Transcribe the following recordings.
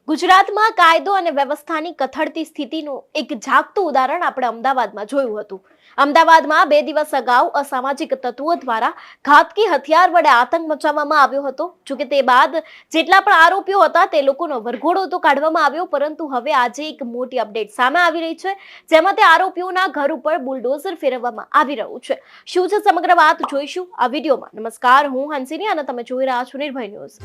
ગુજરાતમાં કાયદો અને વ્યવસ્થાની કથળતી સ્થિતિનું એક જાગતું ઉદાહરણ આપણે અમદાવાદમાં જોયું હતું. અમદાવાદમાં 2 દિવસ અગાઉ અસામાજિક તત્વો દ્વારા ઘાતકી હથિયાર વડે આતંક મચાવવામાં આવ્યો હતો. જોકે તે બાદ જેટલા પણ આરોપીઓ હતા તે લોકોનો વરઘોડો તો કાઢવામાં આવ્યો, પરંતુ હવે આજે એક મોટી અપડેટ સામે આવી રહી છે, જેમાં તે આરોપીઓના ઘર ઉપર બુલડોઝર ફેરવવામાં આવી રહ્યું છે. શું છે સમગ્ર વાત જોઈશું આ વિડીયોમાં. નમસ્કાર, હું હંસિની અને તમે જોઈ રહ્યા છો નિર્ભય ન્યૂઝ.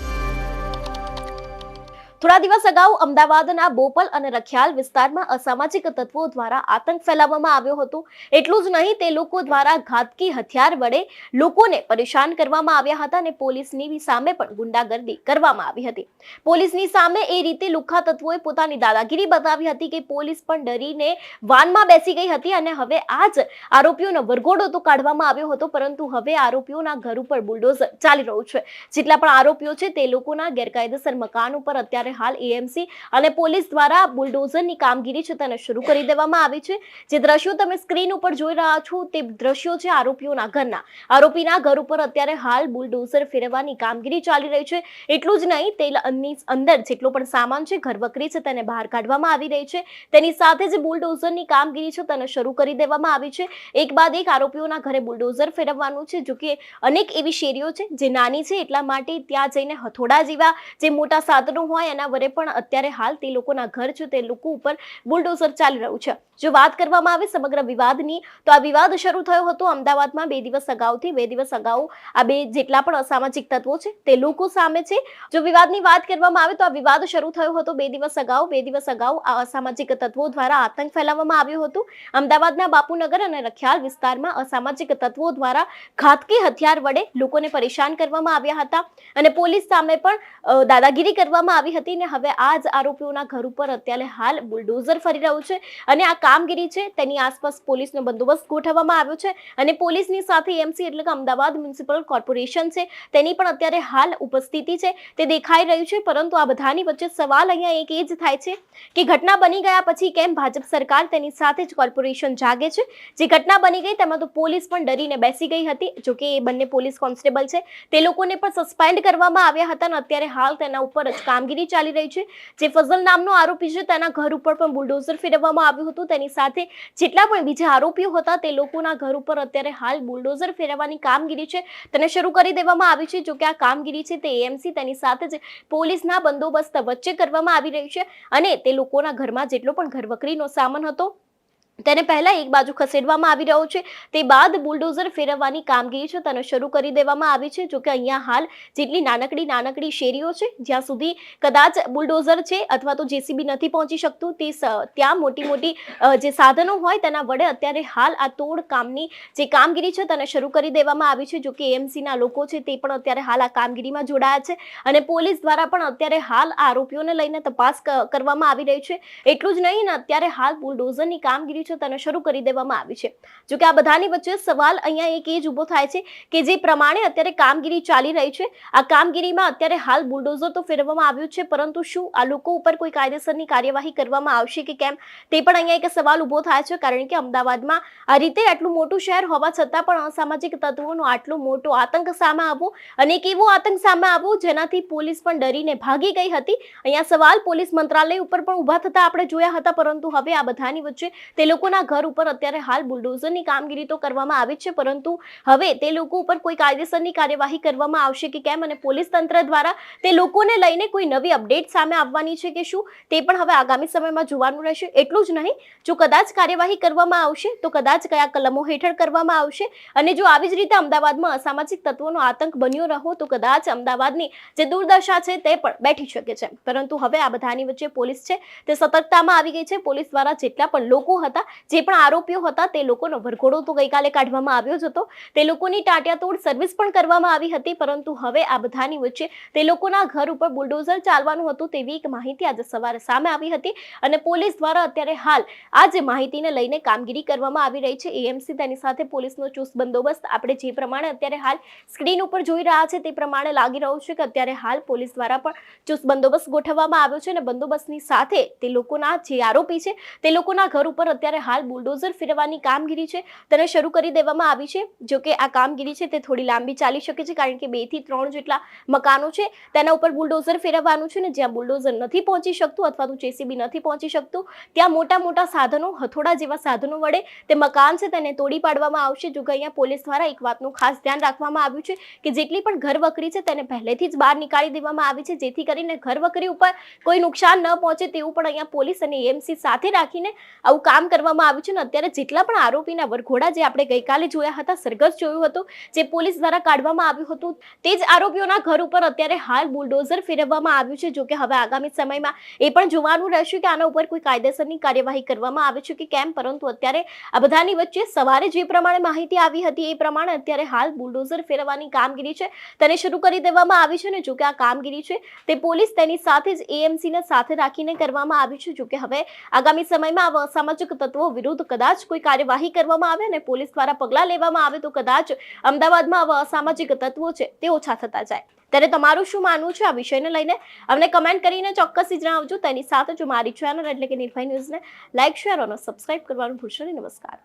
થોડા દિવસ અગાઉ અમદાવાદના બોપલ અને રખિયાલ વિસ્તારમાં અસામાજિક તત્વો દ્વારા આતંક ફેલાવવામાં આવ્યો હતો. એટલું જ નહીં, તે લોકો દ્વારા ઘાતકી હથિયાર વડે લોકોને પરેશાન કરવામાં આવ્યા હતા અને પોલીસની સામે પણ ગુંડાગર્દી કરવામાં આવી હતી. પોલીસની સામે એ રીતે લુખ્ખા તત્વોએ પોતાની દાદાગીરી બતાવી હતી કે પોલીસ પણ ડરીને વાનમાં બેસી ગઈ હતી અને હવે આ જ આરોપીઓનો વરઘોડો તો કાઢવામાં આવ્યો હતો, પરંતુ હવે આરોપીઓના ઘર ઉપર બુલડોઝર ચાલી રહ્યું છે. જેટલા પણ આરોપીઓ છે તે લોકોના ગેરકાયદેસર મકાન ઉપર અત્યારે હાલ એએમસી અને પોલીસ દ્વારા બુલડોઝરની કામગીરી છે તેને શરૂ કરી દેવામાં આવી છે. જે દ્રશ્યો તમે સ્ક્રીન ઉપર જોઈ રહ્યા છો તે દ્રશ્યો છે આરોપીઓના ઘરના. આરોપીના ઘર ઉપર અત્યારે હાલ બુલડોઝર ફેરવવાની કામગીરી ચાલી રહી છે. એટલું જ નહીં, તેની અંદર જેટલો પણ સામાન છે, ઘરવકરી છે, તેને બહાર કાઢવામાં આવી રહી છે. તેની સાથે જ બુલડોઝરની કામગીરી છે તેને શરૂ કરી દેવામાં આવી છે. એક બાદ એક આરોપીઓના ઘરે બુલડોઝર ફેરવવાનું છે. જો કે અનેક એવી શેરીઓ છે જે નાની છે, એટલા માટે ત્યાં જઈને હથોડા જેવા જે મોટા સાધનો હોય એના વડે પણ અત્યારે હાલ તે લોકોના ઘર છે તે લોકો ઉપર બુલડોઝર ચાલી રહ્યું છે. જો વાત કરવામાં આવે સમગ્ર વિવાદની, તો આ વિવાદ શરૂ થયો હતો અમદાવાદમાં 2 દિવસ અગાઉથી. 2 દિવસ અગાઉ આ જેટલા પણ અસામાજિક તત્વો છે તે લોકો સામે છે. જો વિવાદની વાત કરવામાં આવે તો આ વિવાદ શરૂ થયો હતો 2 દિવસ અગાઉ. 2 દિવસ અગાઉ આ અસામાજિક તત્વો દ્વારા આતંક ફેલાવવામાં આવ્યો હતો. અમદાવાદના બાપુનગર અને રખિયાલ વિસ્તારમાં અસામાજિક તત્વો દ્વારા ઘાતકી હથિયાર વડે લોકોને પરેશાન કરવામાં આવ્યા હતા અને પોલીસ સામે પણ દાદાગીરી કરવામાં આવી હતી. હવે આ જ આરોપીઓના ઘર ઉપર અત્યારે હાલ બુલડોઝર ફરી રહ્યું છે અને આ કામગીરી છે તેની આસપાસ પોલીસનો બંદોબસ્ત ગોઠવવામાં આવ્યો છે અને પોલીસની સાથે એમસી એટલે કે અમદાવાદ મ્યુનિસિપલ કોર્પોરેશન છે તેની પણ અત્યારે હાલ ઉપસ્થિતિ છે તે દેખાઈ રહ્યું છે. પરંતુ આ બધાની વચ્ચે સવાલ અહીંયા એક એ જ થાય છે કે ઘટના બની ગયા પછી કેમ ભાજપ સરકાર તેની સાથે જ કોર્પોરેશન જાગે છે? જે ઘટના બની ગઈ તેમાં તો પોલીસ પણ ડરીને બેસી ગઈ હતી. જોકે એ બંને પોલીસ કોન્સ્ટેબલ છે તે લોકોને પણ સસ્પેન્ડ કરવામાં આવ્યા હતા અને અત્યારે હાલ તેના ઉપર જ કામગીરી ચાલી રહી છે. જે ફઝલ નામનો આરોપી છે તેના ઘર ઉપર પણ બુલડોઝર ફેરવવામાં આવ્યું હતું. તેની સાથે જેટલા પણ બીજા આરોપીઓ હતા તે લોકોના ઘર ઉપર અત્યારે હાલ બુલડોઝર ફેરવવાની કામગીરી છે તેને શરૂ કરી દેવામાં આવી છે. જો કે આ કામગીરી છે તે એએમસી તેની સાથે જ પોલીસના બંદોબસ્ત વચ્ચે કરવામાં આવી રહી છે અને તે લોકોના ઘરમાં જેટલો પણ ઘરવકરીનો સામાન હતો તેને પહેલા એક બાજુ ખસેડવામાં આવી રહ્યો છે. તે બાદ બુલડોઝર ફેરવવાની કામગીરી છે તેને શરૂ કરી દેવામાં આવી છે. જો કે અહીંયા હાલ જેટલી નાનકડી શેરીઓ છે જ્યાં સુધી કદાચ બુલડોઝર છે અથવા તો જેસીબી નથી પહોંચી શકતું, તે ત્યાં મોટી જે સાધનો હોય તેના વડે અત્યારે હાલ આ તોડ કામની જે કામગીરી છે તેને શરૂ કરી દેવામાં આવી છે. જો કે એએમસીના લોકો છે તે પણ અત્યારે હાલ આ કામગીરીમાં જોડાયા છે અને પોલીસ દ્વારા પણ અત્યારે હાલ આરોપીઓને લઈને તપાસ કરવામાં આવી રહી છે. એટલું જ નહીં, અત્યારે હાલ બુલડોઝરની કામગીરી તેને શરૂ કરી દેવામાં આવી છે. જો કે આ બધાની વચ્ચે સવાલ અહીંયા એક એ જ ઉભો થાય છે કે જે પ્રમાણે અત્યારે કામગીરી ચાલી રહી છે, આ કામગીરીમાં અત્યારે હાલ બુલડોઝર તો ફેરવવામાં આવ્યું છે, પરંતુ શું આ લોકો ઉપર કોઈ કાયદેસરની કાર્યવાહી કરવામાં આવશે કે કેમ, તે પણ અહીંયા એક સવાલ ઉભો થાય છે. કારણ કે અમદાવાદમાં આ રીતે આટલું મોટું શહેર હોવા છતાં પણ અસામાજિક તત્વોનો આટલો મોટો આતંક સામે આવ્યો અને એક એવો આતંક સામે આવ્યો જેનાથી પોલીસ પણ ડરીને ભાગી ગઈ હતી. અહીંયા સવાલ પોલીસ મંત્રાલય ઉપર પણ ઉભા થતા આપણે જોયા હતા, પરંતુ હવે આ બધાની વચ્ચે તે લોકોના ઘર ઉપર અત્યારે હાલ બુલડોઝરની કામગીરી તો કરવામાં આવી છે, પરંતુ હવે તે લોકો ઉપર કોઈ કાયદેસરની કાર્યવાહી કરવામાં આવશે કે કેમ અને પોલીસ તંત્ર દ્વારા તે લોકોને લઈને કોઈ નવી અપડેટ સામે આવવાની છે કે શું, તે પણ હવે આગામી સમયમાં જોવાનું રહેશે. એટલું જ નહીં, જો કદાચ કાર્યવાહી કરવામાં આવશે તો કદાચ કયા કલમો હેઠળ કરવામાં આવશે અને જો આવી જ રીતે અમદાવાદમાં અસામાજિક તત્વોનો આતંક બન્યો રહો તો કદાચ અમદાવાદની જે દુર્દશા છે તે પણ બેઠી શકે છે. પરંતુ હવે આ બધાની વચ્ચે પોલીસ છે તે સતર્કતામાં આવી ગઈ છે. પોલીસ દ્વારા જેટલા પણ લોકો હતા, જે પણ આરોપીઓ હતા, તે લોકોનો વરઘોડો તો ગઈકાલે કાઢવામાં આવ્યો જ હતો. તે લોકોની ટાંટિયાતોડ સર્વિસ પણ કરવામાં આવી હતી, પરંતુ હવે આ બધાની વચ્ચે તે લોકોના ઘર ઉપર બુલડોઝર ચાલવાનું હતું તેવી એક માહિતી આજે સવારે સામે આવી હતી અને પોલીસ દ્વારા અત્યારે હાલ આ જે માહિતીને લઈને કામગીરી કરવામાં આવી રહી છે. એએમસી તેની સાથે પોલીસનો ચુસ્ત બંદોબસ્ત આપણે જે પ્રમાણે અત્યારે હાલ સ્ક્રીન ઉપર જોઈ રહ્યા છે તે પ્રમાણે લાગી રહ્યું છે કે અત્યારે હાલ પોલીસ દ્વારા પણ ચુસ્ત બંદોબસ્ત ગોઠવવામાં આવ્યો છે અને બંદોબસ્તની સાથે તે લોકોના જે આરોપી છે તે લોકોના ઘર ઉપર અત્યારે અત્યારે હાલ બુલડોઝર ફેરવવાની કામગીરી છે તેને શરૂ કરી દેવામાં આવી છે. જો કે આ કામગીરી છે તે થોડી લાંબી ચાલી શકે છે, કારણ કે 2 થી 3 જેટલા મકાનો છે તેના ઉપર બુલડોઝર ફેરવવાનું છે, ને જ્યાં બુલડોઝર નથી પહોંચી શકતું અથવા તો જેસીબી નથી પહોંચી શકતું ત્યાં મોટા મોટા સાધનો, હથોડા જેવા સાધનો વડે તે મકાન છે તેને તોડી પાડવામાં આવશે. જો કે અહીંયા પોલીસ દ્વારા એક વાતનું ખાસ ધ્યાન રાખવામાં આવ્યું છે કે જેટલી પણ ઘરવકરી છે તેને પહેલેથી જ બહાર નીકાળી દેવામાં આવી છે, જેથી કરીને ઘરવકરી ઉપર કોઈ નુકસાન ન પહોંચે તેવું પણ અહીંયા પોલીસ અને એએમસી સાથે રાખીને આવું કામ કરવામાં આવ્યું છે. ને અત્યારે જેટલા પણ આરોપીના વરઘોડા જે આપણે ગઈકાલે જોયા હતા, સરઘસ જોયું હતું, જે પોલીસ દ્વારા કાઢવામાં આવ્યું હતું, તે જ આરોપીઓના ઘર ઉપર અત્યારે હાલ બુલડોઝર ફેરવવામાં આવ્યું છે. જો કે હવે આગામી સમયમાં એ પણ જોવાનું રહેશે કે આના ઉપર કોઈ કાયદેસરની કાર્યવાહી કરવામાં આવે છે કે કેમ, પરંતુ અત્યારે આ બધાની વચ્ચે સવારે જે પ્રમાણે માહિતી આવી હતી એ પ્રમાણે અત્યારે હાલ બુલડોઝર ફેરવવાની કામગીરી છે તેને શરૂ કરી દેવામાં આવી છે. ને જો કે આ કામગીરી છે તે પોલીસ તેની સાથે જ એએમસીને સાથે રાખીને કરવામાં આવી છે. જો કે હવે આગામી સમયમાં આ અસામાજિક તત્વો વિરુદ્ધ કદાચ કોઈ કાર્યવાહી કરવામાં આવે અને પોલીસ દ્વારા પગલાં લેવામાં આવે તો કદાચ અમદાવાદમાં આવા અસામાજિક તત્વો છે તે ઓછા થતા જાય. ત્યારે તમારું શું માનવું છે આ વિષયને લઈને અમને કમેન્ટ કરીને ચોક્કસથી જણાવજો. તેની સાથે જો મારી ચેનલ એટલે કે નિર્ભય ન્યૂઝને લાઇક, શેર અને સબસ્ક્રાઇબ કરવાનું ભૂલશો નહીં. નમસ્કાર.